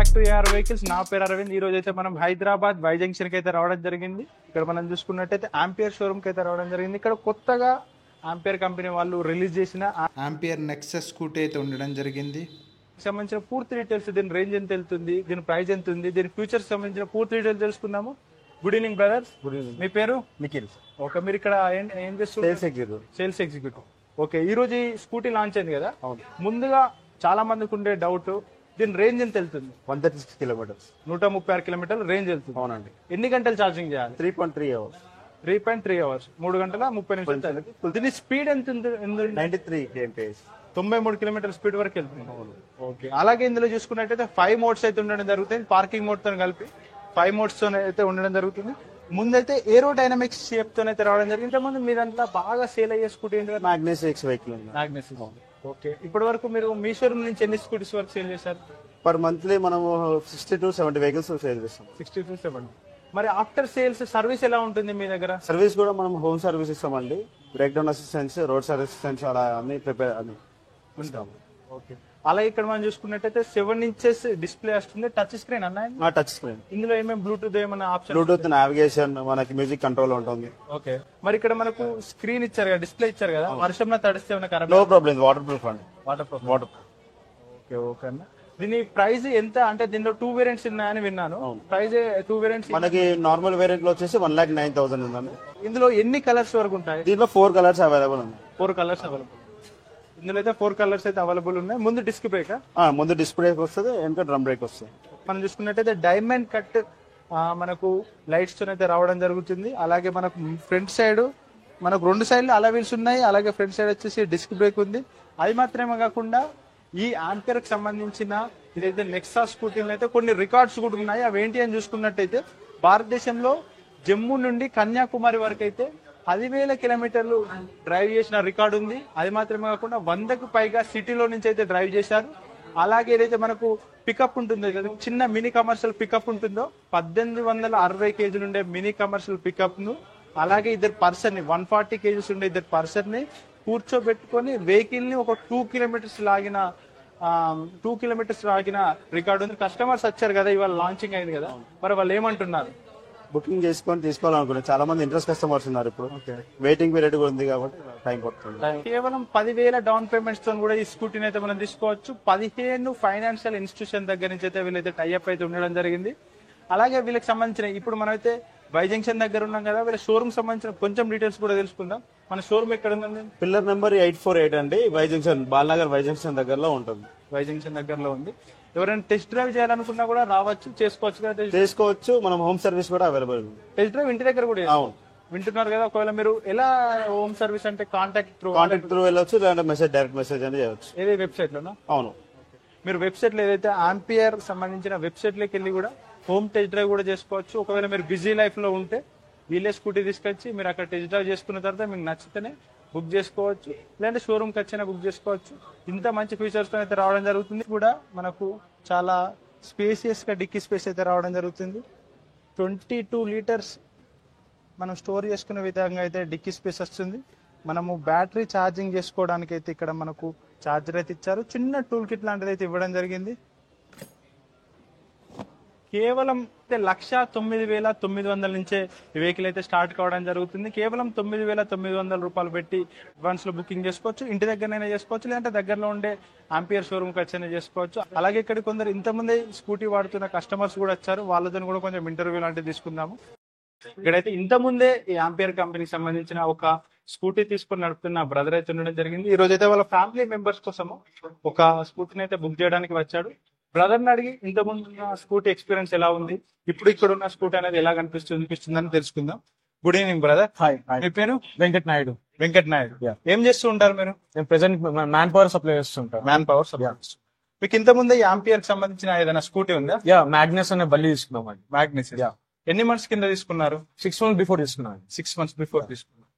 Back to AR vehicles. నా పేరు అరవింద్. ఈ రోజు అయితే మనం హైదరాబాద్ వై జంక్షన్ కి అయితే రావడం జరిగింది. ఇక్కడ మనం చూసుకున్నట్టయితే ఆంపియర్ షోరూమ్ కి అయితే రావడం జరిగింది. ఇక్కడ కొత్తగా ఆంపియర్ కంపెనీ వాళ్ళు రిలీజ్ చేసిన ఆంపియర్ నెక్సస్ స్కూటీ అయితే ఉండడం జరిగింది. సంబంధించిన పూర్తి డీటెయిల్స్, దీని రేంజ్ ఎంత వెళ్తుంది, దీని ప్రైస్ ఎంత ఉంది, దీని ఫ్యూచర్స్ సంబంధించిన పూర్తి డీటెయిల్స్ తెలుసుకుందాము. Good evening brothers. Good evening. మీ పేరు? నిఖిల్. ఓకే, మీరు ఇక్కడ ఏం చేస్తున్నారు? Sales executive. Sales executive. Okay, ఈ రోజు ఈ స్కూటీ లాంచ్ అయింది కదా. అవును. ముందుగా చాలా మందికి ఉండే డౌట్, దీని రేంజ్ ఎంత వెళ్తుంది? 136 కిలోమీటర్స్. 136 కిలోమీటర్లు రేంజ్ వెళ్తుంది. అవునండి. ఎన్ని గంటలు ఛార్జింగ్ చేయాలి? 3.3 అవర్స్. 3.3 అవర్స్, 3 గంటల 30 నిమిషాలు. దీని స్పీడ్ ఎంత ఉంది? 93 kmph. 93 కిలోమీటర్ స్పీడ్ వరకు వెళ్తుంది. ఓకే, అలాగే ఇందులో చూసుకున్నట్టయితే 5 మోడ్స్ అయితే ఉండడం జరుగుతుంది. పార్కింగ్ మోడ్ తో కలిపి 5 మోడ్స్ తో అయితే ఉండడం జరుగుతుంది. ముందైతే ఏరోడైనమిక్స్ షేప్ తో అయితే రావడం జరిగింది. ఇంతకుముందు మీ దాంట్లో బాగా సేల్ అయ్యే స్కూటీ ఏంటి? మ్యాగ్నస్ ఎక్స్ వెహికల్ ఉంది. మ్యాగ్నస్. ఓకే, ఇప్పటి వరకు మీరు మీ షోరూమ్ నుంచి ఎన్ని స్కూటీస్ వరకు సేల్ చేశారు? పర్ మంత్లీ మనము 60 to 70 వెహికల్స్ సేల్ చేస్తాం. 60 to 70. మరి ఆఫ్టర్ సేల్స్ సర్వీస్ ఎలా ఉంటుంది మీ దగ్గర? సర్వీస్ కూడా మనం హోమ్ సర్వీస్ ఇస్తామండి. Break down assistance, road assistance అలా అన్ని ప్రిపేర్ అని ఉంటాము. ఓకే, అలాగే ఇక్కడ మనం చూసుకున్నట్టయితే 7 inches డిస్ప్లే వస్తుంది. టచ్ స్క్రీన్ అన్న? Touch screen. ఇందులో ఏమేమి బ్లూటూత్ ఏమైనా ఆప్షన్? బ్లూటూత్ నావిగేషన్, మనకి మ్యూజిక్ కంట్రోల్ ఉంటుంది. ఓకే, మరి ఇక్కడ మనకు స్క్రీన్ ఇచ్చారు కదా, డిస్ప్లే ఇచ్చారు కదా, వర్షంలో తడిస్తే ఏమైనా ఖరాబ్? నో ప్రాబ్లం, వాటర్ ప్రూఫ్ అండి. Water proof. Water proof. Okay okay అన్న. దీని ప్రైస్ ఎంత? అంటే దీనిలో 2 వేరియంట్స్ ఉన్నాయని విన్నాను. Price 2 variants. మనకి నార్మల్ వేరియంట్ లో వచ్చేసి 1,09,000 ఉందండి. ఇందులో ఎన్ని కలర్స్ వరకు ఉంటాయి? దీంట్లో 4 కలర్స్ అవైలబుల్ ఉన్నాయి. 4 కలర్స్ అవైలబుల్. ఇందులో అయితే 4 కలర్స్ అయితే అవైలబుల్ ఉన్నాయి. ముందు డిస్క్ బ్రేక్, ముందు డిస్క్ బ్రేక్ వస్తుంది, వెనక డ్రమ్ బ్రేక్ వస్తుంది. మనం చూసుకున్నట్టయితే డైమండ్ కట్ మనకు లైట్స్ తో అయితే రావడం జరుగుతుంది. అలాగే మనకు ఫ్రంట్ సైడ్ మనకు 2 సైడ్లు అలా వీల్స్ ఉన్నాయి. అలాగే ఫ్రంట్ సైడ్ వచ్చేసి డిస్క్ బ్రేక్ ఉంది. అది మాత్రమే కాకుండా ఈ ఆంపియర్ కి సంబంధించిన ఇదైతే నెక్సా స్కూటీలు అయితే కొన్ని రికార్డ్స్ కూడా ఉన్నాయి. అవి ఏంటి అని చూసుకున్నట్టయితే భారతదేశంలో జమ్మూ నుండి కన్యాకుమారి వరకు అయితే 10,000 కిలోమీటర్లు డ్రైవ్ చేసిన రికార్డు ఉంది. అది మాత్రమే కాకుండా 100కు పైగా సిటీలో నుంచి అయితే డ్రైవ్ చేశారు. అలాగే ఏదైతే మనకు పికప్ ఉంటుందో, చిన్న మినీ కమర్షియల్ పికప్ ఉంటుందో 1860 కేజీలు ఉండే మినీ కమర్షియల్ పికప్ ను, అలాగే ఇద్దరు పర్సన్ ని 140 కేజీస్ ఉండే ఇద్దరు పర్సన్ ని కూర్చోబెట్టుకొని వెహికల్ ని ఒక 2 కిలోమీటర్స్ లాగిన రికార్డు ఉంది. కస్టమర్స్ వచ్చారు కదా, ఇవాళ లాంచింగ్ అయింది కదా, మరి వాళ్ళు ఏమంటున్నారు? బుకింగ్ చేసుకొని తీసుకోవాలనుకున్నాను. చాలా మంది ఇంట్రెస్ట్ కస్టమర్స్ ఉన్నారు. ఇప్పుడు వెయిటింగ్ పీరియడ్ కూడా ఉంది కాబట్టి టైం పడుతుంది. కేవలం 10,000 డౌన్ పేమెంట్స్ తో కూడా ఈ స్కూటీని అయితే మనం తీసుకోవచ్చు. 15 ఫైనాన్షియల్ ఇన్స్టిట్యూషన్ దగ్గర నుంచి అయితే వీళ్ళైతే టైఅప్ అయితే ఉండడం జరిగింది. అలాగే వీళ్ళకి సంబంధించిన ఇప్పుడు మనమైతే వై జంక్షన్ దగ్గర ఉన్నాం కదా, వీళ్ళ షోరూమ్ సంబంధించిన కొంచెం డీటెయిల్స్ కూడా తెలుసుకుందాం. మన షోరూమ్ ఎక్కడ ఉందండి? పిల్లర్ నెంబర్ 848 అండి, Y junction, Balanagar Y junction దగ్గరలో ఉంటుంది. వై జంక్షన్ దగ్గరలో ఉంది. ఎవరైనా టెస్ట్ డ్రైవ్ చేయాలనుకున్నా కూడా రావచ్చు, చేసుకోవచ్చు కదా. చేసుకోవచ్చు. మనం హోమ్ సర్వీస్ కూడా అవైలబుల్ ఉంది. టెస్ట్ డ్రైవ్ ఇంటి దగ్గర కూడా అవును. వింటున్నారు కదా. ఒకవేళ మీరు ఎలా హోమ్ సర్వీస్ అంటే కాంటాక్ట్ త్రూ వెళ్ళొచ్చు, లేదంటే మెసేజ్, డైరెక్ట్ మెసేజ్ అని చేయవచ్చు. ఏదే వెబ్సైట్ లోనా? అవును. మీరు వెబ్సైట్ లో ఏదైతే ఆంపియర్ సంబంధించిన వెబ్సైట్ లోకి వెళ్ళి కూడా హోమ్ టెస్ట్ డ్రైవ్ కూడా చేసుకోవచ్చు. ఒకవేళ మీరు బిజీ లైఫ్ లో ఉంటే వీళ్ళే స్కూటీ తీసుకొచ్చి మీరు అక్కడ టెస్ట్ డ్రైవ్ చేసుకున్న తర్వాత మీకు నచ్చితేనే బుక్ చేసుకోవచ్చు, లేదంటే షోరూమ్ కి వచ్చినా బుక్ చేసుకోవచ్చు. ఇంత మంచి ఫీచర్స్ తో అయితే రావడం జరుగుతుంది. కూడా మనకు చాలా స్పేసియస్ గా డిక్కీ స్పేస్ అయితే రావడం జరుగుతుంది. 22 లీటర్స్ మనం స్టోర్ చేసుకునే విధంగా అయితే డిక్కీ స్పేస్ వస్తుంది. మనము బ్యాటరీ ఛార్జింగ్ చేసుకోవడానికి అయితే ఇక్కడ మనకు ఛార్జర్ అయితే ఇచ్చారు. చిన్న టూల్ కిట్ లాంటిది అయితే ఇవ్వడం జరిగింది. కేవలం 1,09,900 నుంచే ఈ వెహికల్ అయితే స్టార్ట్ కావడం జరుగుతుంది. కేవలం 9,900 రూపాయలు పెట్టి అడ్వాన్స్ లో బుకింగ్ చేసుకోవచ్చు. ఇంటి దగ్గరనైనా చేసుకోవచ్చు, లేదంటే దగ్గరలో ఉండే ఆంపియర్ షోరూమ్ కి వచ్చైనా చేసుకోవచ్చు. అలాగే ఇక్కడ కొందరు ఇంతమంది స్కూటీ వాడుతున్న కస్టమర్స్ కూడా వచ్చారు. వాళ్ళతో కూడా కొంచెం ఇంటర్వ్యూ లాంటివి తీసుకుందాము. ఇక్కడైతే ఇంతకుముందే ఈ ఆంపియర్ కంపెనీకి సంబంధించిన ఒక స్కూటీ తీసుకొని నడుపుతున్న బ్రదర్ అయితే ఉండడం జరిగింది. ఈ రోజు అయితే వాళ్ళ ఫ్యామిలీ మెంబర్స్ కోసము ఒక స్కూటీని అయితే బుక్ చేయడానికి వచ్చాడు. బ్రదర్ ని అడిగి ఇంతకుముందు స్కూటీ ఎక్స్పీరియన్స్ ఎలా ఉంది, ఇప్పుడు ఇక్కడ ఉన్న స్కూటీ అనేది ఎలా కనిపిస్తుందని తెలుసుకుందాం. Good evening brother. హాయ్. మీ పేరు? వెంకట్ నాయుడు. వెంకట్ నాయుడు. ఏం చేస్తూ ఉంటారు మీరు? నేను ప్రెసెంట్ మ్యాన్ పవర్ సప్లై చేస్తుంటాను. Man power supply. మీకు ఇంతకుముందే ఈ ఆంపియర్ కి సంబంధించిన ఏదైనా స్కూటీ ఉందా? మ్యాగ్నస్ అనే బల్లి తీసుకున్నాం అండి. మ్యాగ్నస్. ఎన్ని మంత్స్ కింద తీసుకున్నారు? 6 months బిఫోర్ తీసుకున్నాను. 6 months బిఫోర్ తీసుకున్నారు.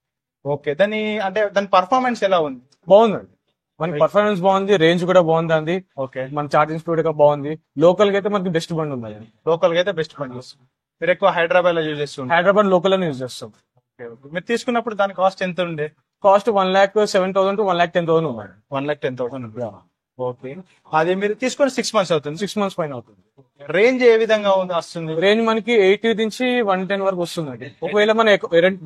ఓకే, దాని పర్ఫార్మెన్స్ ఎలా ఉంది? బాగుందండి. మనకి పర్ఫార్మెన్స్ బాగుంది, రేంజ్ కూడా బాగుంది. ఓకే, మన ఛార్జింగ్ స్పీడ్ గా బాగుంది. లోకల్ గా అయితే మనకి బెస్ట్ బండి ఉంది. లోకల్ గా అయితే బెస్ట్ బండి వస్తుంది. మీరు ఎక్కువ హైదరాబాద్ లో యూజ్ చేస్తున్నారు? హైదరాబాద్ లోకల్ అని యూజ్ చేస్తాం. మీరు తీసుకున్నప్పుడు దాని కాస్ట్ ఎంత ఉండే? కాస్ట్ 1,07,000 to 1,10,000 ఉంది. 1,10,000. ఓకే, అది మీరు తీసుకొని 6 months అవుతుంది. 6 months పైన అవుతుంది. రేంజ్ ఏ విధంగా వస్తుంది? రేంజ్ మనకి 80 నుంచి 110 వరకు వస్తుంది. ఒకవేళ మన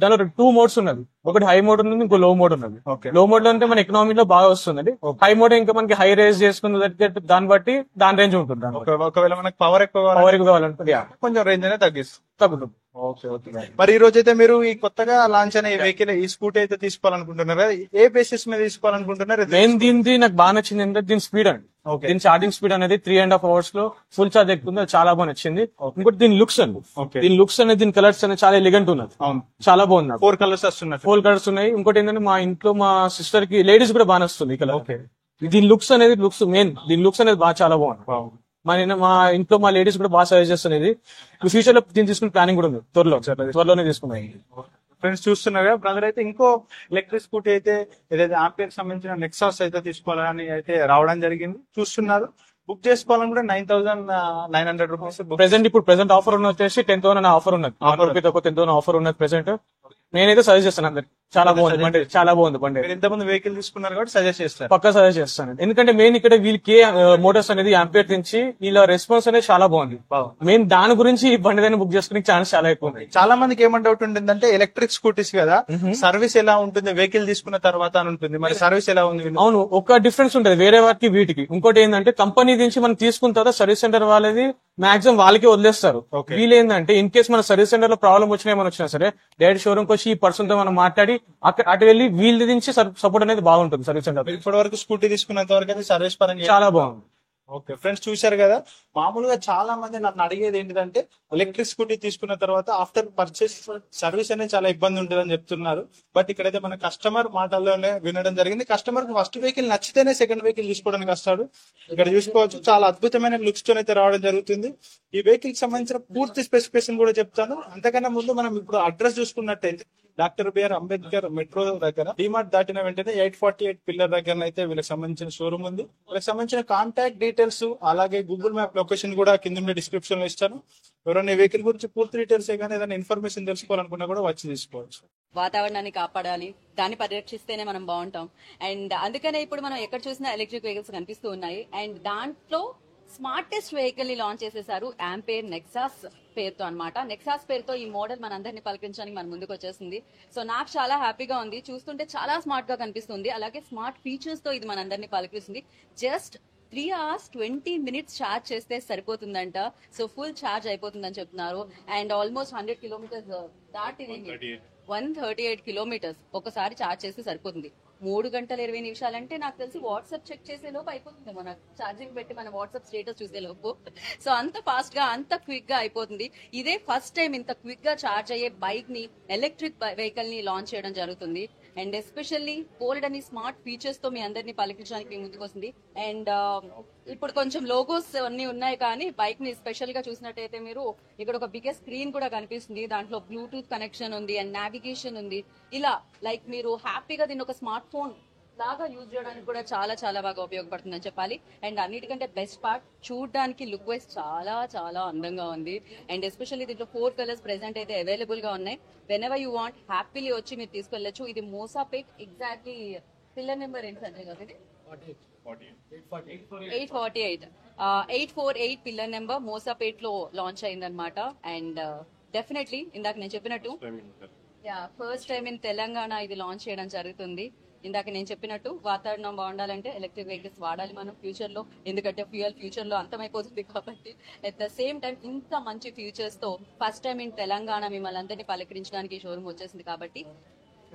దానిలో 2 మోడ్స్ ఉన్నది. ఒకటి హై మోడ్ ఉంది, ఇంకో లో మోడ్ ఉన్నది. లో మోడ్ లో అంటే మన ఎకనామీలో బాగా వస్తుంది. హై మోడ్ ఇంకా మనకి హై రేంజ్ చేసుకున్న దాన్ని బట్టి దాని రేంజ్ ఉంటుంది. ఒకవేళ మనకి పవర్ ఎక్కువ కావాలంటే కొంచెం రేంజ్ అనేది తగ్గుతుంది. Okay okay. మరి ఈ రోజు అయితే మీరు ఈ కొత్తగా లాంచ్ అయిన ఈ వెహికల్, ఈ స్కూటీ అయితే తీసుకోవాలనుకుంటున్నారు కదా, ఏ బేసిస్ మీద తీసుకోవాలనుకుంటున్నారు? మెయిన్ దీనిది నాకు బాగా నచ్చింది ఏంటంటే దీని స్పీడ్ అండి. దీని ఛార్జింగ్ స్పీడ్ అనేది 3.5 hours లో ఫుల్ ఛార్జ్ ఎక్కుతుంది. అది చాలా బాగా నచ్చింది. ఇంకోటి దీని లుక్స్ అండి. దీని లుక్స్ అనేది, దీని కలర్స్ అనేది చాలా ఎలిగెంట్ ఉన్నది. చాలా బాగుంది. 4 colours వస్తున్నాయి. 4 colours ఉన్నాయి. ఇంకోటి ఏంటంటే మా ఇంట్లో మా సిస్టర్ కి లేడీస్ కూడా బాగా నచ్చుతుంది ఈ కలర్. దీని లుక్స్ అనేది దీని లుక్స్ అనేది బాగా చాలా బాగుంది. మా ఇంట్లో మా లేడీస్ కూడా బాగా సజెస్ట్ చేస్తున్నది. ఫ్యూచర్ లో దీన్ని తీసుకునే ప్లానింగ్ కూడా ఉంది. త్వరలోనే తీసుకున్నాయి. ఫ్రెండ్స్ చూస్తున్నారు కదా, బ్రదర్ అయితే ఇంకో ఎలక్ట్రిక్ స్కూటీ అయితే ఏదైతే ఆంపియర్ సంబంధించిన నెక్సాస్ అయితే తీసుకోవాలని అయితే రావడం జరిగింది. చూస్తున్నారు, బుక్ చేసుకోవాలని కూడా 9,900 రూపీస్. ప్రెసెంట్ ఆఫర్ ఉన్న వచ్చేసి 10,000 ఆఫర్ ఉన్నది. 10,000 ఆఫర్ ఉన్నది ప్రెసెంట్. నేనైతే సజెస్ట్ చేస్తాను అందరికి. చాలా బాగుంది బండి, చాలా బాగుంది బండి. మీరు ఇంతమంది వెహికల్ తీసుకున్నారు కాబట్టి సజెస్ట్ చేస్తారు. పక్కా సజెస్ట్ చేస్తాను. ఎందుకంటే మెయిన్ ఇక్కడ వీళ్ళకి మోటార్స్ అనేది ఆంపియర్ నుంచి వీళ్ళ రెస్పాన్స్ అనేది చాలా బాగుంది. మెయిన్ దాని గురించి ఈ బండి బుక్ చేసుకునే ఛాన్స్ చాలా ఎక్కువ ఉంది. చాలా మందికి ఏమంటే డౌట్ ఉంటుందంటే ఎలక్ట్రిక్ స్కూటీస్ కదా, సర్వీస్ ఎలా ఉంటుంది వెహికల్ తీసుకున్న తర్వాత అని ఉంటుంది. మరి సర్వీస్ ఎలా ఉంది? అవును, ఒక డిఫరెన్స్ ఉంటుంది వేరే వాటికి వీటికి. ఇంకోటి ఏంటంటే కంపెనీ నుంచి మనం తీసుకున్న తర్వాత సర్వీస్ సెంటర్ వాళ్ళది మాక్సిమం వాళ్ళకి వదిలేస్తారు. వీళ్ళు ఏంటంటే ఇన్ కేసు మన సర్వీస్ సెంటర్ లో ప్రాబ్లం వచ్చినా సరే డైరెక్ట్ షోరూమ్ వచ్చి ఈ పర్సన్ తో మనం మాట్లాడి అటు వెళ్ళి వీళ్ళ నుంచి సపోర్ట్ అనేది బాగుంటుంది సర్వీస్ సెంటర్. ఇప్పటి వరకు స్కూటీ తీసుకున్నంత వరకు అయితే సర్వీస్ పరంగా చాలా బాగుంది. ఓకే ఫ్రెండ్స్, చూశారు కదా, మామూలుగా చాలా మంది నన్ను అడిగేది ఏంటంటే ఎలక్ట్రిక్ స్కూటీ తీసుకున్న తర్వాత ఆఫ్టర్ పర్చేస్ సర్వీస్ అనేది చాలా ఇబ్బంది ఉంటుంది అని చెప్తున్నారు. బట్ ఇక్కడైతే మన కస్టమర్ మాటల్లోనే వినడం జరిగింది. కస్టమర్ ఫస్ట్ వెహికల్ నచ్చితేనే సెకండ్ వెహికల్ తీసుకోవడానికి వస్తాడు. ఇక్కడ చూసుకోవచ్చు, చాలా అద్భుతమైన లుక్స్ తో అయితే రావడం జరుగుతుంది. ఈ వెహికల్ కి సంబంధించిన పూర్తి స్పెసిఫికేషన్ కూడా చెప్తాను. అంతకన్నా ముందు మనం ఇప్పుడు అడ్రస్ చూసుకున్నట్టయితే డాక్టర్ బిఆర్ అంబేద్కర్ మెట్రో దగ్గర డిమార్ట్ దాటిన వెంటనే 848 పిల్లర్ దగ్గర అయితే వీళ్ళకి సంబంధించిన షోరూమ్ ఉంది. వీళ్ళకి సంబంధించిన కాంటాక్ట్ డీటెయిల్స్ అలాగే గూగుల్ మ్యాప్ లొకేషన్ కూడా కింద డిస్క్రిప్షన్ లో ఇస్తాను. ఎవరైనా వెహికల్ గురించి పూర్తి డీటెయిల్స్ కానీ ఏదైనా ఇన్ఫర్మేషన్ తెలుసుకోవాలనుకున్నా కూడా వచ్చి తీసుకోవచ్చు. వాతావరణాన్ని కాపాడాలి, దాన్ని పరిరక్షిస్తేనే మనం బాగుంటాం. అండ్ అందుకనే ఇప్పుడు మనం ఎక్కడ చూసినా ఎలక్ట్రిక్ వెహికల్స్ కనిపిస్తూ ఉన్నాయి. అండ్ దాంట్లో స్మార్టెస్ట్ వెహికల్ ని లాంచ్ చేసేసారు ఆంపియర్ నెక్సాస్ పేరుతో అన్నమాట. నెక్సాస్ పేరుతో ఈ మోడల్ మనందరినీ పలకరించడానికి మన ముందుకు వచ్చేసింది. సో నాకు చాలా హ్యాపీగా ఉంది. చూస్తుంటే చాలా స్మార్ట్ గా కనిపిస్తుంది. అలాగే స్మార్ట్ ఫీచర్స్ తో ఇది మనందరినీ పలకరిస్తుంది. జస్ట్ 3 hours 20 minutes ఛార్జ్ చేస్తే సరిపోతుందంట. సో ఫుల్ ఛార్జ్ అయిపోతుందని చెప్తున్నారు. అండ్ ఆల్మోస్ట్ 100 kilometers దాటి 138 kilometers ఒకసారి ఛార్జ్ చేస్తే సరిపోతుంది. 3 గంటల 20 నిమిషాలంటే నాకు తెలిసి వాట్సాప్ చెక్ చేసే లోపు అయిపోతుంది. మన ఛార్జింగ్ పెట్టి మన వాట్సాప్ స్టేటస్ చూసే లోపు. సో అంత ఫాస్ట్ గా అంత క్విక్ గా అయిపోతుంది. ఇదే ఫస్ట్ టైం ఇంత క్విక్ గా ఛార్జ్ అయ్యే బైక్ ని, ఎలక్ట్రిక్ వెహికల్ ని లాంచ్ చేయడం జరుగుతుంది. అండ్ ఎస్పెషల్లీ బోల్డ్ అని స్మార్ట్ ఫీచర్స్ తో మీ అందరినీ పలికించడానికి మీ ముందుకు వస్తుంది. అండ్ ఇప్పుడు కొంచెం లోగోస్ అన్ని ఉన్నాయి, కానీ బైక్ ని స్పెషల్ గా చూసినట్టయితే మీరు ఇక్కడ ఒక బిగ్గెస్ట్ స్క్రీన్ కూడా కనిపిస్తుంది. దాంట్లో బ్లూటూత్ కనెక్షన్ ఉంది అండ్ నావిగేషన్ ఉంది. ఇలా లైక్ మీరు హ్యాపీగా దీన్ని ఒక స్మార్ట్ ఫోన్ లాగా యూజ్ చేయడానికి కూడా చాలా చాలా బాగా ఉపయోగపడుతుందని చెప్పాలి. అండ్ అన్నిటికంటే బెస్ట్ పార్ట్, చూడడానికి లుక్ వైజ్ చాలా చాలా అందంగా ఉంది. అండ్ ఎస్పెషల్లీ దీంట్లో 4 colors ప్రెసెంట్ అయితే అవైలబుల్ గా ఉన్నాయి. When ever you want happily వచ్చి మీరు తీసుకెళ్లొచ్చు. ఇది మోసాపేట్ ఎగ్జాక్ట్లీ పిల్లర్ నెంబర్ ఏంటి సంజయ్ గారు? ఇది 848 పిల్లర్ నెంబర్ మోసాపేట్ లో లాంచ్ అయిందనమాట. అండ్ డెఫినెట్లీ ఇందాక నేను చెప్పినట్టు ఫస్ట్ టైం ఇన్ తెలంగాణ ఇది లాంచ్ చేయడం జరుగుతుంది. ఇందాక నేను చెప్పినట్టు వాతావరణం బాగుండాలంటే ఎలక్ట్రిక్ వెహికల్స్ వాడాలి మనం ఫ్యూచర్ లో. ఎందుకంటే ఫ్యూయల్ ఫ్యూచర్ లో అంతమైపోతుంది కాబట్టి. అట్ ద సేమ్ టైం ఇంత మంచి ఫ్యూచర్స్ తో ఫస్ట్ టైం ఇన్ తెలంగాణ మిమ్మల్ని అందరినీ పలకరించడానికి షోరూమ్ వచ్చేసింది కాబట్టి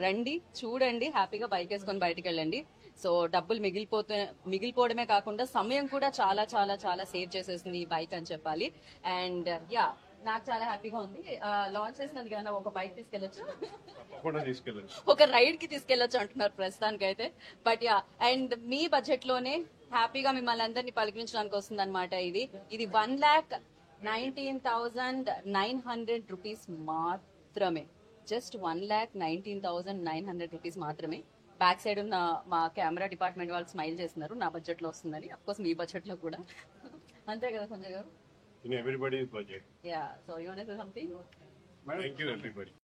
రండి, చూడండి, హ్యాపీగా బైక్ వేసుకొని బయటకు వెళ్ళండి. సో డబ్బులు మిగిలిపోవడమే కాకుండా సమయం కూడా చాలా చాలా చాలా సేవ్ చేసేసింది ఈ బైక్ అని చెప్పాలి. అండ్ నాకు చాలా హ్యాపీగా ఉంది. లాంచ్ చేసినందుకు ఏమైనా ఒక బైక్ తీసుకెళ్లొచ్చు, ఒక రైడ్ కి తీసుకెళ్లొచ్చు అంటున్నారు ప్రస్తుతానికి అయితే. బట్ అండ్ మీ బడ్జెట్ లోనే హ్యాపీగా మిమ్మల్ని అందరినీ పలికించడానికి వస్తుంది అనమాట. ఇది 1,19,900 రూపీస్ మాత్రమే. జస్ట్ 1,19,900 రూపీస్ మాత్రమే. బ్యాక్ సైడ్ ఉన్న మా కెమెరా డిపార్ట్మెంట్ వాళ్ళు స్మైల్ చేస్తున్నారు, నా బడ్జెట్ లో వస్తుందని. అఫ్ కోర్స్ మీ బడ్జెట్ లో కూడా అంతే కదా సంజయ్ గారు? In everybody's budget. Yeah, so you want to say something? Thank you, everybody.